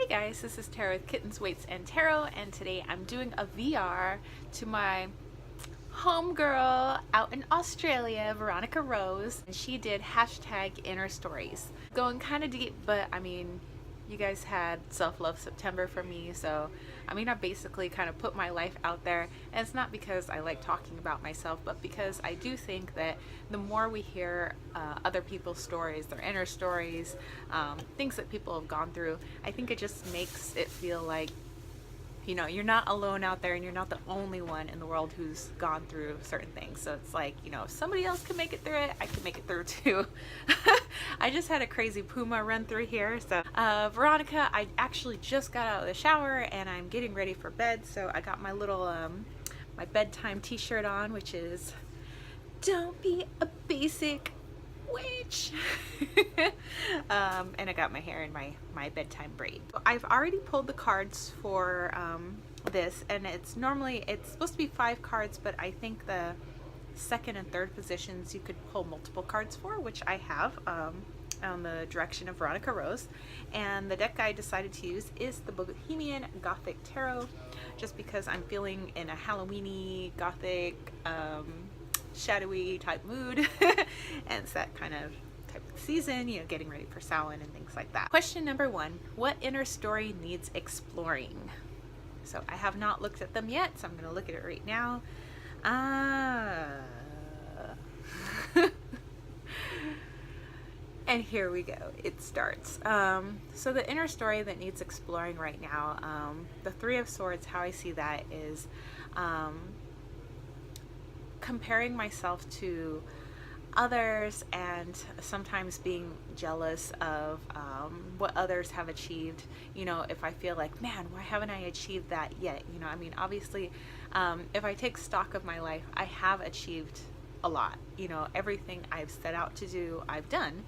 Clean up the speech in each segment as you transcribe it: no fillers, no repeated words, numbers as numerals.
guys, this is Tarot with Kittens, Weights, and Tarot, and today I'm doing a VR to my homegirl out in Australia, Veronica Rose, and she did hashtag inner stories. Going kind of deep, but I mean, you guys had Self-Love September for me, so I mean, I basically kind of put my life out there, and it's not because I like talking about myself, but because I do think that the more we hear other people's stories, their inner stories, things that people have gone through, I think it just makes it feel like, you know, you're not alone out there and you're not the only one in the world who's gone through certain things. So it's like, you know, if somebody else can make it through it, I can make it through too. I just had a crazy puma run through here. So Veronica, I actually just got out of the shower and I'm getting ready for bed. So I got my little my bedtime t-shirt on, which is "Don't be a basic witch." And I got my hair in my bedtime braid. I've already pulled the cards for this, and it's supposed to be 5 cards, but I think the second and third positions you could pull multiple cards for, which I have on the direction of Veronica Rose. And the deck I decided to use is the Bohemian Gothic Tarot, just because I'm feeling in a Halloweeny Gothic shadowy type mood and it's that kind of type of season, you know, getting ready for Samhain and things like that. Question number 1, what inner story needs exploring? So I have not looked at them yet, so I'm going to look at it right now. And here we go, it starts. So the inner story that needs exploring right now, the 3 of Swords, how I see that is comparing myself to others and sometimes being jealous of what others have achieved. You know, if I feel like, man, why haven't I achieved that yet? You know, I mean, obviously, if I take stock of my life, I have achieved a lot. You know, everything I've set out to do, I've done.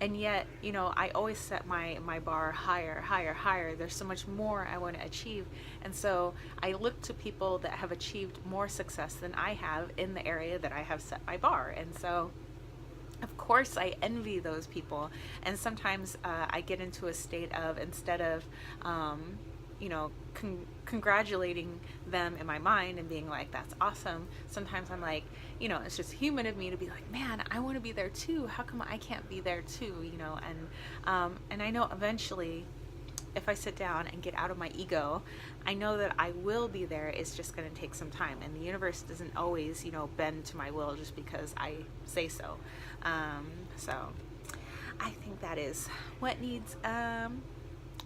And yet, you know, I always set my bar higher, higher, higher. There's so much more I want to achieve. And so I look to people that have achieved more success than I have in the area that I have set my bar. And so, of course, I envy those people. And sometimes I get into a state of, instead of, you know, congratulating them in my mind and being like, that's awesome, sometimes I'm like, you know, it's just human of me to be like, man, I want to be there too. How come I can't be there too? You know, and I know eventually, if I sit down and get out of my ego, I know that I will be there. It's just going to take some time, and the universe doesn't always, you know, bend to my will just because I say so. So I think that is what needs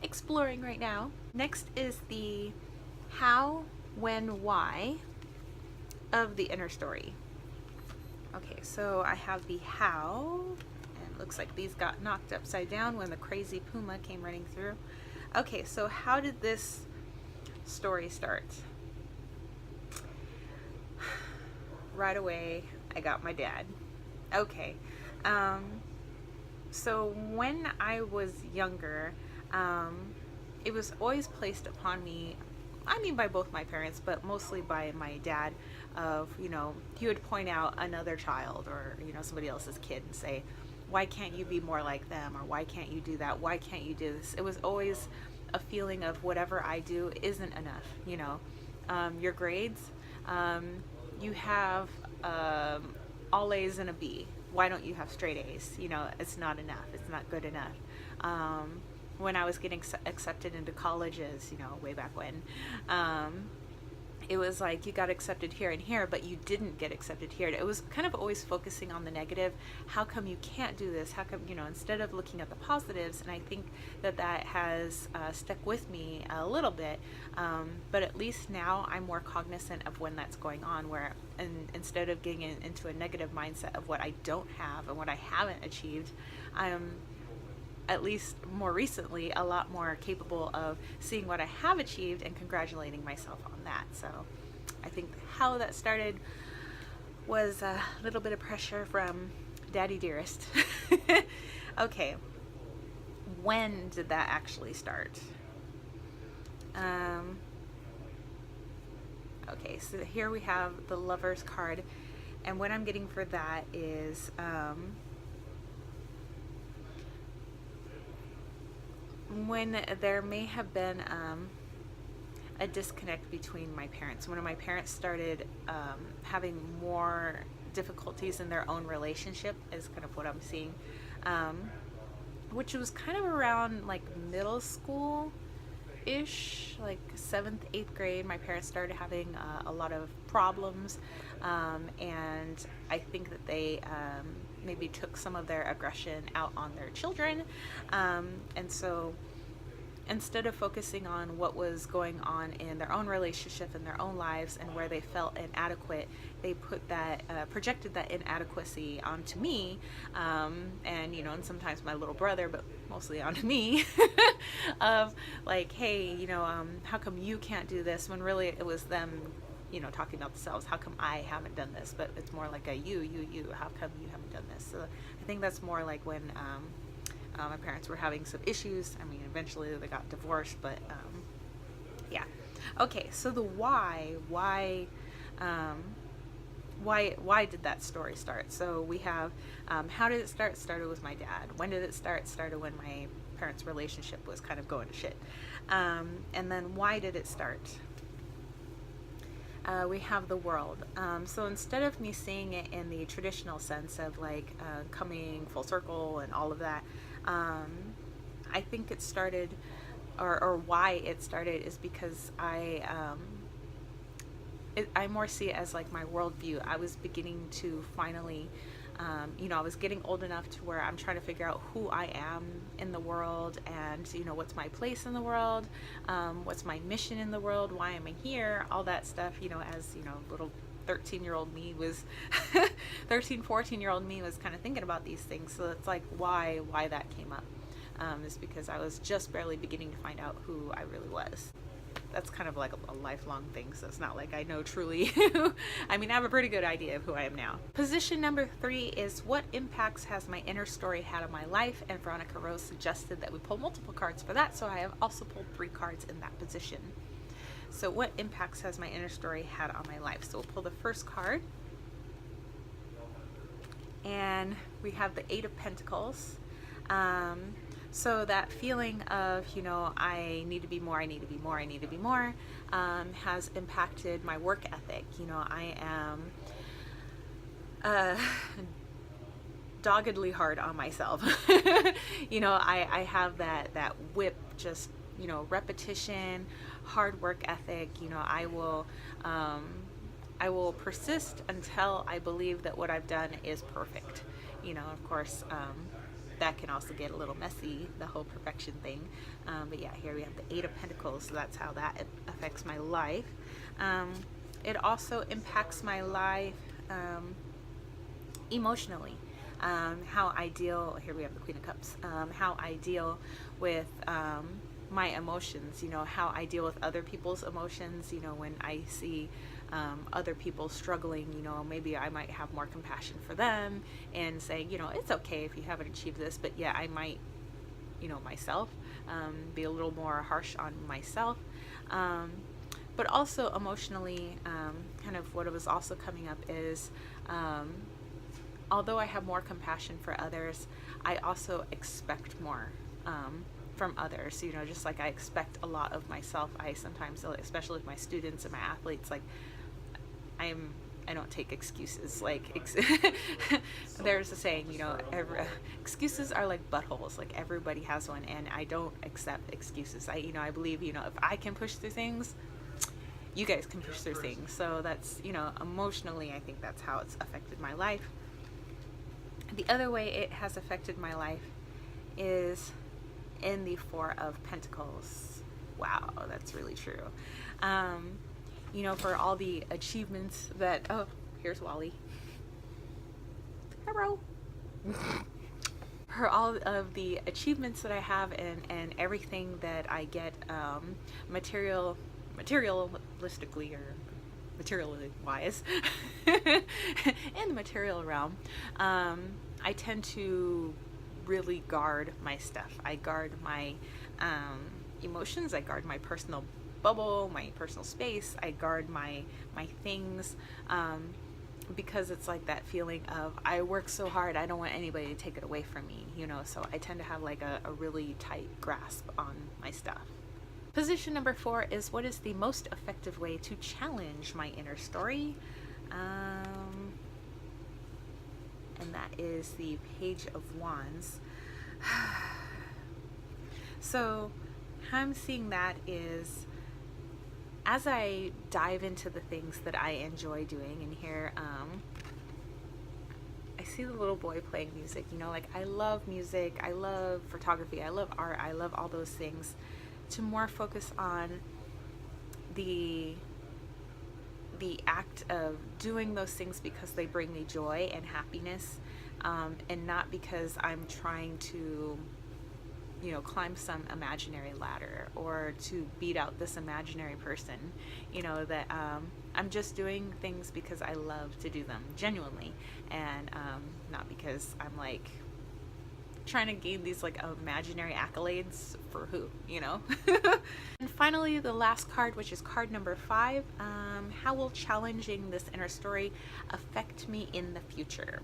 exploring right now. Next is the how, when, why of the inner story. Okay, so I have the how, and it looks like these got knocked upside down when the crazy puma came running through. Okay, so how did this story start? Right away, I got my dad. Okay, so when I was younger, it was always placed upon me, I mean by both my parents, but mostly by my dad, of, you know, he would point out another child or, you know, somebody else's kid and say, why can't you be more like them? Or why can't you do that? Why can't you do this? It was always a feeling of whatever I do isn't enough, you know. Your grades, you have all A's and a B. Why don't you have straight A's? You know, it's not enough. It's not good enough. When I was getting accepted into colleges, you know, way back when, it was like you got accepted here and here, but you didn't get accepted here. It was kind of always focusing on the negative. How come you can't do this? How come, you know, instead of looking at the positives? And I think that that has stuck with me a little bit, but at least now I'm more cognizant of when that's going on, where instead of getting into a negative mindset of what I don't have and what I haven't achieved, I'm, at least more recently, a lot more capable of seeing what I have achieved and congratulating myself on that. So I think how that started was a little bit of pressure from Daddy Dearest. Okay, when did that actually start? Okay, so here we have the Lover's card, and what I'm getting for that is when there may have been a disconnect between my parents. When my parents started having more difficulties in their own relationship, is kind of what I'm seeing, which was kind of around like middle school ish, like seventh, eighth grade. My parents started having a lot of problems, and I think that they maybe took some of their aggression out on their children, and so instead of focusing on what was going on in their own relationship and their own lives and where they felt inadequate, they put that projected that inadequacy onto me, and and sometimes my little brother, but mostly onto me, of like, hey, how come you can't do this, when really it was them talking about themselves. How come I haven't done this? But it's more like a you, how come you haven't done this? So I think that's more like when my parents were having some issues. I mean, eventually they got divorced, but yeah. Okay, so the why did that story start? So we have how did it start? Started with my dad. When did it start? Started when my parents' relationship was kind of going to shit. And then why did it start? We have the world. So instead of me seeing it in the traditional sense of like coming full circle and all of that, I think it started, or why it started, is because I more see it as like my worldview. I was beginning to finally, I was getting old enough to where I'm trying to figure out who I am in the world, and what's my place in the world, what's my mission in the world, why am I here, all that stuff. As little 13-year-old me was 13, 14-year-old me was kind of thinking about these things. So it's like why that came up, is because I was just barely beginning to find out who I really was. That's kind of like a lifelong thing, so it's not like I know truly. I mean, I have a pretty good idea of who I am now. Position number 3 is what impacts has my inner story had on my life, and Veronica Rose suggested that we pull multiple cards for that, so I have also pulled 3 cards in that position. So what impacts has my inner story had on my life? So we'll pull the first card, and we have the 8 of Pentacles. So that feeling of, I need to be more, I need to be more, I need to be more, has impacted my work ethic. I am doggedly hard on myself. I have that whip, just, repetition, hard work ethic. I will persist until I believe that what I've done is perfect. Of course, that can also get a little messy, the whole perfection thing. But yeah, here we have the 8 of Pentacles, so that's how that affects my life. It also impacts my life emotionally. How I deal, here we have the Queen of Cups, how I deal with my emotions, how I deal with other people's emotions, when I see other people struggling, maybe I might have more compassion for them and saying, it's okay if you haven't achieved this, but yeah, I might, myself, be a little more harsh on myself. But also emotionally, kind of what was also coming up is, although I have more compassion for others, I also expect more from others, just like I expect a lot of myself. I sometimes, especially with my students and my athletes, like I don't take excuses. Like there's a saying, excuses are like buttholes. Like everybody has one, and I don't accept excuses. I believe, if I can push through things, you guys can push through things. So that's, emotionally, I think that's how it's affected my life. The other way it has affected my life is in the 4 of Pentacles. Wow, that's really true. For all the achievements that, oh, here's Wally. Hello. For all of the achievements that I have, and everything that I get materialistically, or materially wise, in the material realm, I tend to really guard my stuff. I guard my emotions. I guard my personal bubble, my personal space. I guard my things. because it's like that feeling of I work so hard, I don't want anybody to take it away from me, you know, so I tend to have like a really tight grasp on my stuff. Position number 4 is, what is the most effective way to challenge my inner story? And that is the Page of Wands. So how I'm seeing that is, as I dive into the things that I enjoy doing, and here I see the little boy playing music, you know, like I love music, I love photography, I love art, I love all those things, to more focus on the act of doing those things because they bring me joy and happiness, and not because I'm trying to, you know, climb some imaginary ladder or to beat out this imaginary person, you know, that I'm just doing things because I love to do them genuinely, and not because I'm like trying to gain these like imaginary accolades for who, you know. And finally, the last card, which is card number 5, how will challenging this inner story affect me in the future?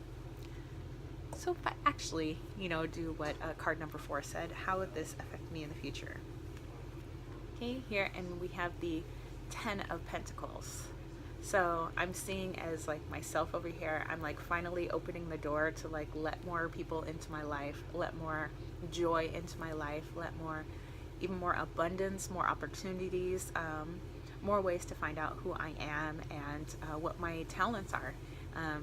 So if I actually, you know, do what card number 4 said, how would this affect me in the future? Okay, here, and we have the 10 of Pentacles. So I'm seeing as like myself over here, I'm like finally opening the door to like let more people into my life, let more joy into my life, let more, even more abundance, more opportunities, more ways to find out who I am and what my talents are.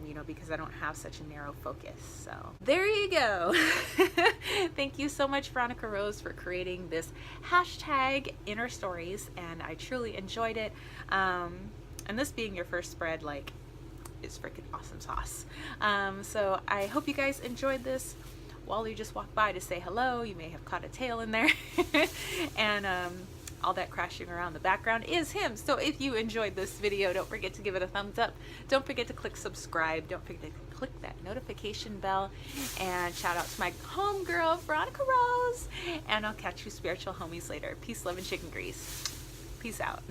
You know, because I don't have such a narrow focus. So there you go. Thank you so much, Veronica Rose, for creating this hashtag inner stories, and I truly enjoyed it. And this being your first spread, like, is freaking awesome sauce. So I hope you guys enjoyed this. Wally just walked by to say hello. You may have caught a tail in there. And all that crashing around the background is him. So if you enjoyed this video, don't forget to give it a thumbs up. Don't forget to click subscribe. Don't forget to click that notification bell. And shout out to my homegirl, Veronica Rose. And I'll catch you spiritual homies later. Peace, love, and chicken grease. Peace out.